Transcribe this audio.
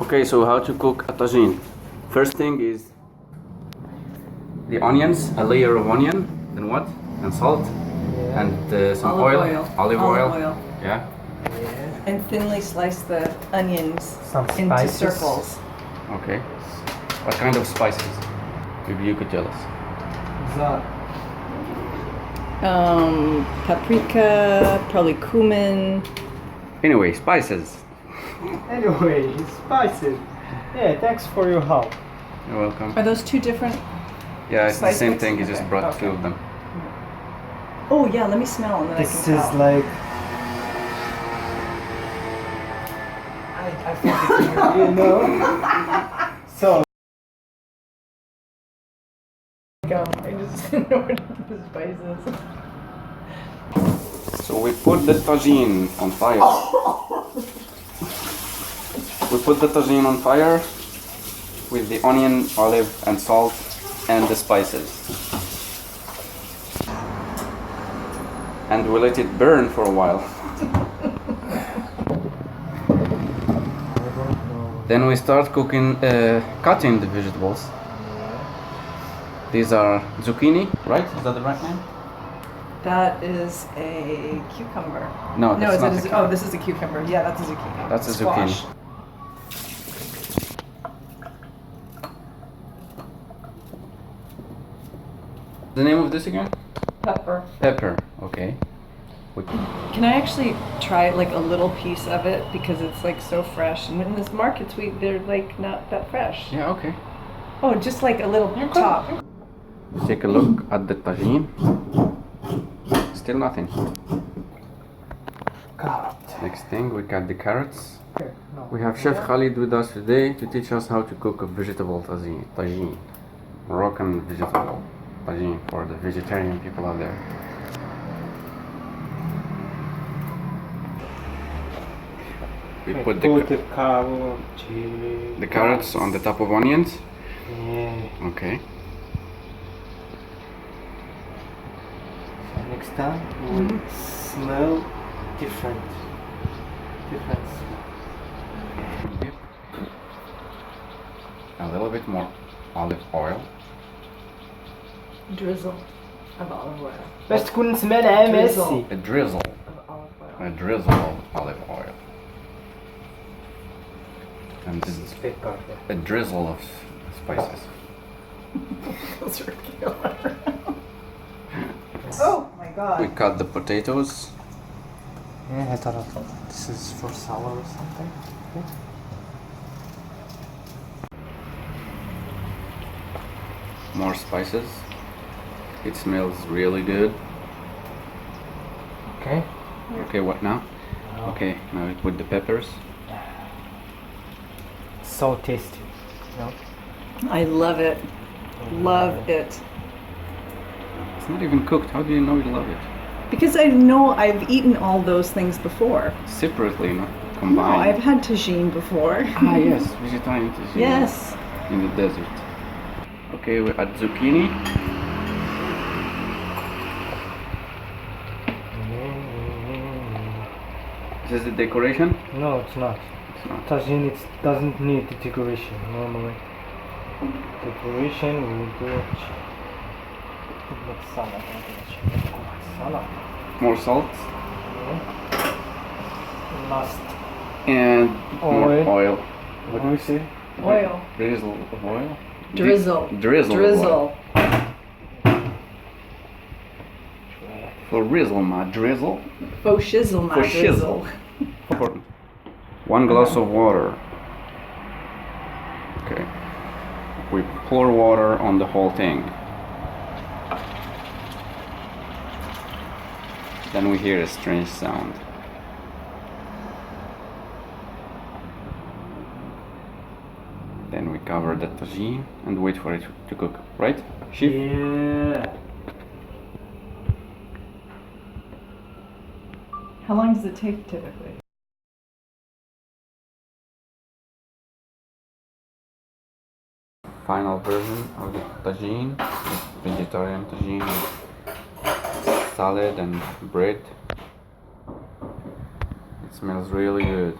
Okay, so how to cook a tagine? First thing is the onions, a layer of onion, then what? And salt, and some olive oil. Yeah. And thinly slice the onions into spices. circles. Okay. What kind of spices? Maybe you could tell us. Paprika, probably cumin. Anyway, spices. Anyway, spices. Yeah, thanks for your help. You're welcome. Are those two different? Yeah, it's the spice same mix? thing. You just Okay, brought okay. two of them. Oh yeah, let me smell and then This I is can tell. like. I think it's you know. So. Go. I just didn't know what the spices. So we put the tagine on fire. We put the tagine on fire with the onion, olive, and salt, and the spices. And we let it burn for a while. Then we start cooking, cutting the vegetables. These are zucchini, right? Is that the right name? That is a cucumber. No, No, that's is not it a a, cucumber. oh, this is a cucumber. Yeah, that's a zucchini. That's a Squash. zucchini. The name of this again? Pepper. Pepper. Okay. Can I actually try like a little piece of it because it's like so fresh? And in this market they're like not that fresh. Yeah. Okay. Oh, just like a little top. Take a look at the tagine. Still nothing. God. Next thing, we got the carrots. No. We have Chef Khalid with us today to teach us how to cook a vegetable tagine. Moroccan vegetable tagine for the vegetarian people out there. We put the carrots on the top of onions. Yeah. Okay. Next time we will smell different. Different smell. Yep. A little bit more olive oil. Drizzle of olive oil. بس تكون سمانة ميسي. A drizzle. Of olive oil. A drizzle of olive oil. And this is a drizzle of spices. Those are killer. Oh my god. We cut the potatoes. Yeah, I thought this is for salad or something. Okay. More spices. It smells really good. Okay. Okay, what now? Okay, now we put the peppers. So tasty. No? I love it. Love it. It's not even cooked. How do you know you love it? Because I know I've eaten all those things before. Separately, not No, combined. I've had tagine before. Ah, yes, vegetarian tagine. Yes. In the desert. Okay, we add zucchini. Is this the decoration? No, it's not. It's not. Tagine it doesn't need the decoration normally. Decoration we will do it. Salad. Salad. More salt Last. and more Oil. oil. What do we say? Oil. Drizzle of oil? Drizzle. Drizzle. Of Drizzle. oil. For drizzle, my drizzle. Faux shizzle, my For drizzle. Important. 1 glass of water. Okay. We pour water on the whole thing. Then we hear a strange sound. Then we cover the tagine and wait for it to cook, right? Chef? Yeah. How long does it take typically? Final version of the tagine, vegetarian tagine, with salad and bread. It smells really good.